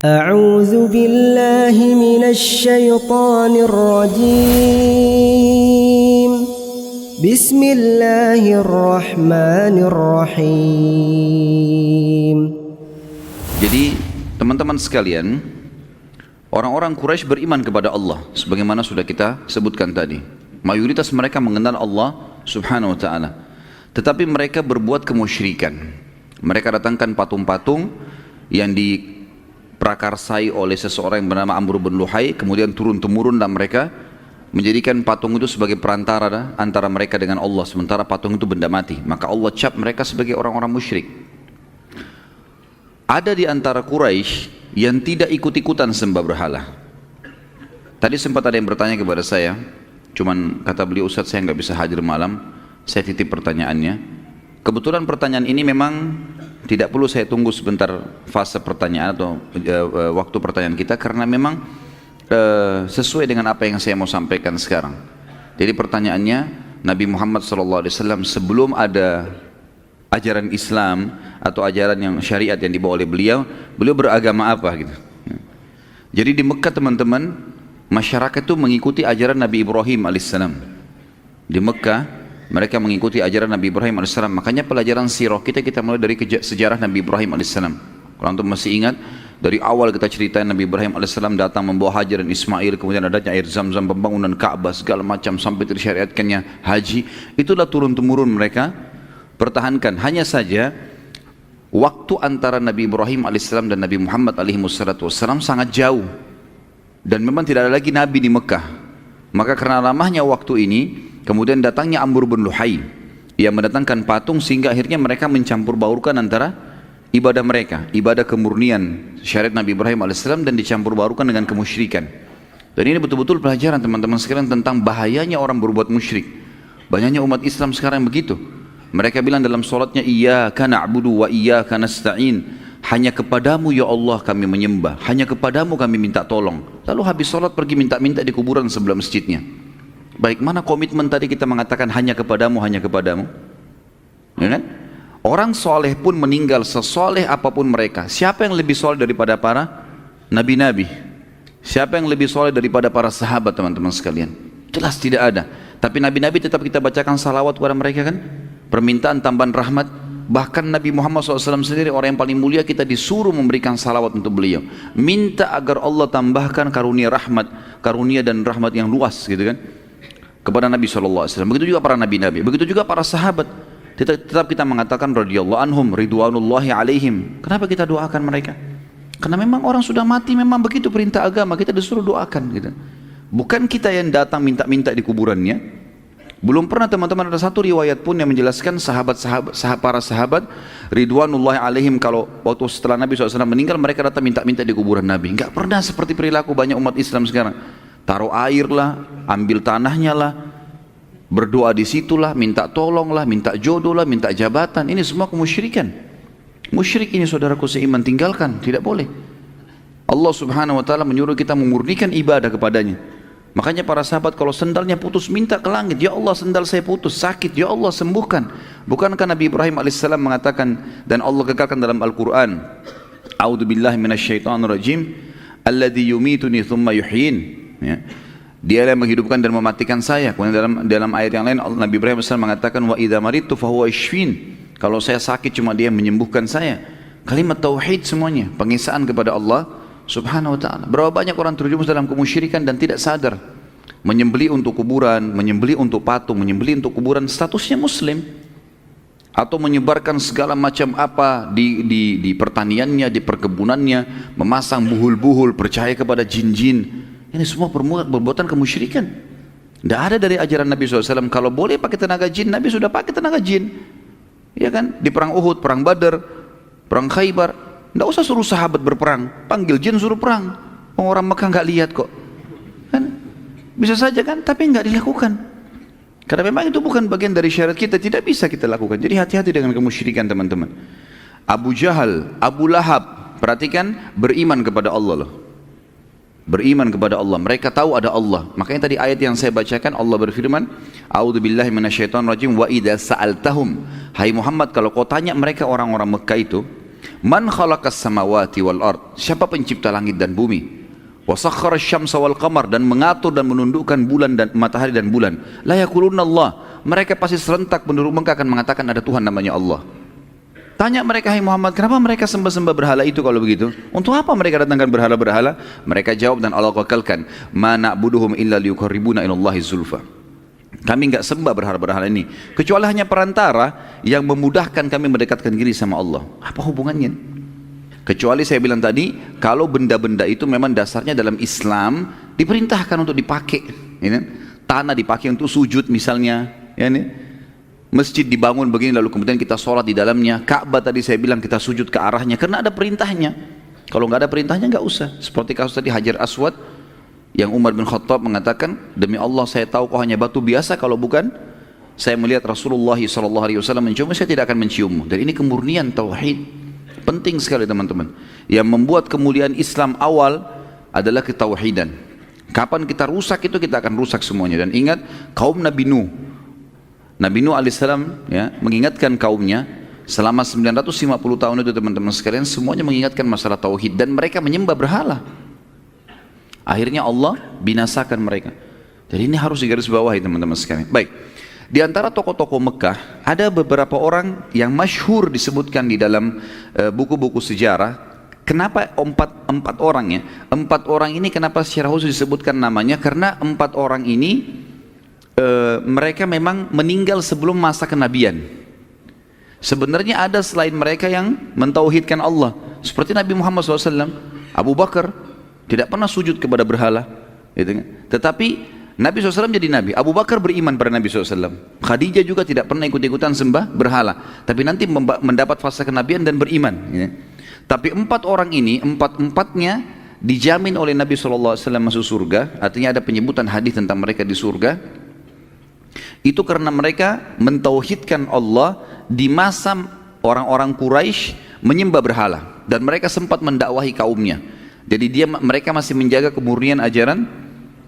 أعوذ بالله من الشيطان الرجيم بسم الله الرحمن الرحيم. Jadi teman-teman sekalian, orang-orang Quraisy beriman kepada Allah sebagaimana sudah kita sebutkan tadi. Mayoritas mereka mengenal Allah Subhanahu wa taala. Tetapi mereka berbuat kemusyrikan. Mereka datangkan patung-patung yang diprakarsai oleh seseorang yang bernama Amr bin Luhai, kemudian turun-temurun dan mereka menjadikan patung itu sebagai perantara antara mereka dengan Allah, sementara patung itu benda mati. Maka Allah cap mereka sebagai orang-orang musyrik. Ada di antara Quraisy yang tidak ikut-ikutan sembah berhala. Tadi sempat ada yang bertanya kepada saya, cuman kata beliau, Ustaz saya nggak bisa hadir malam, saya titip pertanyaannya. Kebetulan pertanyaan ini memang tidak perlu saya tunggu sebentar fase pertanyaan atau waktu pertanyaan kita, karena memang sesuai dengan apa yang saya mau sampaikan sekarang. Jadi pertanyaannya, Nabi Muhammad SAW sebelum ada ajaran Islam atau ajaran yang syariat yang dibawa oleh beliau beragama apa gitu. Jadi di Mekah teman-teman, masyarakat itu mengikuti ajaran Nabi Ibrahim alaihissalam. Di Mekah mereka mengikuti ajaran Nabi Ibrahim AS. Makanya pelajaran sirah kita mulai dari sejarah Nabi Ibrahim AS. Kalau antum masih ingat, dari awal kita ceritain Nabi Ibrahim AS datang membawa Hajar dan Ismail, kemudian adanya air Zam-Zam, pembangunan Ka'bah, segala macam sampai tersyariatkannya haji. Itulah turun-temurun mereka pertahankan. Hanya saja waktu antara Nabi Ibrahim AS dan Nabi Muhammad AS sangat jauh, dan memang tidak ada lagi Nabi di Mekah. Maka karena lamanya waktu ini, kemudian datangnya Amr bin Luhai yang mendatangkan patung, sehingga akhirnya mereka mencampur baurkan antara ibadah mereka, ibadah kemurnian syariat Nabi Ibrahim AS, dan dicampur baurkan dengan kemusyrikan. Dan ini betul-betul pelajaran teman-teman sekalian tentang bahayanya orang berbuat musyrik. Banyaknya umat Islam sekarang begitu. Mereka bilang dalam sholatnya, iyyaka na'budu wa iyyaka nasta'in, hanya kepadamu ya Allah kami menyembah, hanya kepadamu kami minta tolong. Lalu habis sholat pergi minta-minta di kuburan sebelah masjidnya. Baik, mana komitmen tadi kita mengatakan hanya kepadamu, hanya kepadamu? Ya kan? Orang soleh pun meninggal, sesoleh apapun mereka. Siapa yang lebih soleh daripada para nabi-nabi? Siapa yang lebih soleh daripada para sahabat, teman-teman sekalian? Jelas tidak ada. Tapi nabi-nabi tetap kita bacakan salawat kepada mereka kan? Permintaan tambahan rahmat. Bahkan Nabi Muhammad SAW sendiri, orang yang paling mulia, kita disuruh memberikan salawat untuk beliau. Minta agar Allah tambahkan karunia rahmat, karunia dan rahmat yang luas gitu kan, kepada Nabi SAW. Begitu juga para nabi-nabi, begitu juga para sahabat. Tetap kita mengatakan radhiyallahu anhum, ridwanullahi alaihim. Kenapa kita doakan mereka? Karena memang orang sudah mati, memang begitu perintah agama, kita disuruh doakan gitu. Bukan kita yang datang minta-minta di kuburannya. Belum pernah teman-teman ada satu riwayat pun yang menjelaskan para sahabat ridwanullahi alaihim kalau waktu setelah Nabi SAW meninggal mereka datang minta-minta di kuburan Nabi. Enggak pernah seperti perilaku banyak umat Islam sekarang. Taruh air lah, ambil tanahnya lah, berdoa di situlah, minta tolong lah, minta jodoh lah, minta jabatan. Ini semua kemusyrikan. Musyrik ini saudaraku seiman, tinggalkan, tidak boleh. Allah Subhanahu wa taala menyuruh kita memurnikan ibadah kepadanya. Makanya para sahabat kalau sendalnya putus minta ke langit, ya Allah sendal saya putus, sakit, ya Allah sembuhkan. Bukankah Nabi Ibrahim alaihissalam mengatakan, dan Allah kekalkan dalam Al-Quran, a'udzubillahi minasyaitonirrajim, alladzi yumituni thumma yuhyin, ya. Dia yang menghidupkan dan mematikan saya. Kemudian dalam ayat yang lain Nabi Ibrahim alaihissalam mengatakan, wa idza maridtu fahuwa yashfin, kalau saya sakit cuma dia menyembuhkan saya. Kalimat tauhid semuanya, pengesaan kepada Allah Subhanahu wa ta'ala. Berapa banyak orang terjerumus dalam kemusyrikan dan tidak sadar. Menyembelih untuk kuburan, menyembelih untuk patung, menyembelih untuk kuburan, statusnya muslim. Atau menyebarkan segala macam apa di pertaniannya, di perkebunannya, memasang buhul-buhul, percaya kepada jin-jin. Ini semua perbuatan kemusyrikan. Tidak ada dari ajaran Nabi SAW. Kalau boleh pakai tenaga jin, Nabi sudah pakai tenaga jin. Ya kan? Di perang Uhud, perang Badar, perang Khaybar, tidak usah suruh sahabat berperang, panggil jin suruh perang. Orang Mekah nggak lihat kok, kan? Bisa saja kan, tapi nggak dilakukan. Karena memang itu bukan bagian dari syariat kita, tidak bisa kita lakukan. Jadi hati-hati dengan kemusyrikan teman-teman. Abu Jahal, Abu Lahab, perhatikan, beriman kepada Allah loh. Beriman kepada Allah, mereka tahu ada Allah. Makanya tadi ayat yang saya bacakan, Allah berfirman, a'udzubillahi minasyaitonirrajim, wa idza sa'altahum, hai Muhammad kalau kau tanya mereka orang-orang Mekah itu, Man khalaqas samawati wal ard, siapa pencipta langit dan bumi? Wa sakhkhara asy-syamsa wal qamar, dan mengatur dan menundukkan bulan dan matahari dan bulan. La yaquluna Allah, mereka pasti serentak penduduk Mekah akan mengatakan ada Tuhan namanya Allah. Tanya mereka, hai Muhammad, kenapa mereka sembah-sembah berhala itu kalau begitu? Untuk apa mereka datangkan berhala-berhala? Mereka jawab dan Allah wakalkan, ma na'buduhum illa liyuqarribuna ilallahi zulfa. Kami enggak sembah berhala-berhala ini kecuali hanya perantara yang memudahkan kami mendekatkan diri sama Allah. Apa hubungannya? Kecuali saya bilang tadi, kalau benda-benda itu memang dasarnya dalam Islam diperintahkan untuk dipakai, ya, tanah dipakai untuk sujud misalnya, ya, masjid dibangun begini lalu kemudian kita sholat di dalamnya, Ka'bah tadi saya bilang kita sujud ke arahnya karena ada perintahnya. Kalau nggak ada perintahnya nggak usah. Seperti kasus tadi Hajar Aswad yang Umar bin Khattab mengatakan, demi Allah saya tahu kau hanya batu biasa, kalau bukan saya melihat Rasulullah SAW mencium, saya tidak akan menciummu. Dan ini kemurnian tauhid, penting sekali teman-teman. Yang membuat kemuliaan Islam awal adalah ketauhidan. Kapan kita rusak itu kita akan rusak semuanya. Dan ingat kaum Nabi Nuh, Nabi Nuh alaihissalam, ya, mengingatkan kaumnya selama 950 tahun itu teman-teman sekalian, semuanya mengingatkan masalah tauhid dan mereka menyembah berhala. Akhirnya Allah binasakan mereka. Jadi ini harus digarisbawahi teman-teman sekalian. Baik, di antara tokoh-tokoh Mekah ada beberapa orang yang masyhur disebutkan di dalam buku-buku sejarah. Kenapa empat orang ya? Empat orang ini kenapa secara khusus disebutkan namanya? Karena empat orang ini mereka memang meninggal sebelum masa kenabian. Sebenarnya ada selain mereka yang mentauhidkan Allah, seperti Nabi Muhammad SAW. Abu Bakar tidak pernah sujud kepada berhala, gitu kan? Tetapi Nabi SAW jadi Nabi. Abu Bakar beriman pada Nabi SAW. Khadijah juga tidak pernah ikut-ikutan sembah berhala, tapi nanti mendapat fase kenabian dan beriman, gitu. Tapi empat orang ini, empat-empatnya dijamin oleh Nabi SAW masuk surga. Artinya ada penyebutan hadis tentang mereka di surga. Itu karena mereka mentauhidkan Allah di masa orang-orang Quraisy menyembah berhala dan mereka sempat mendakwahi kaumnya. Jadi mereka masih menjaga kemurnian ajaran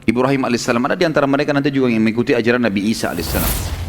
Ibrahim alaihissalam. Ada di antara mereka nanti juga yang mengikuti ajaran Nabi Isa alaihissalam.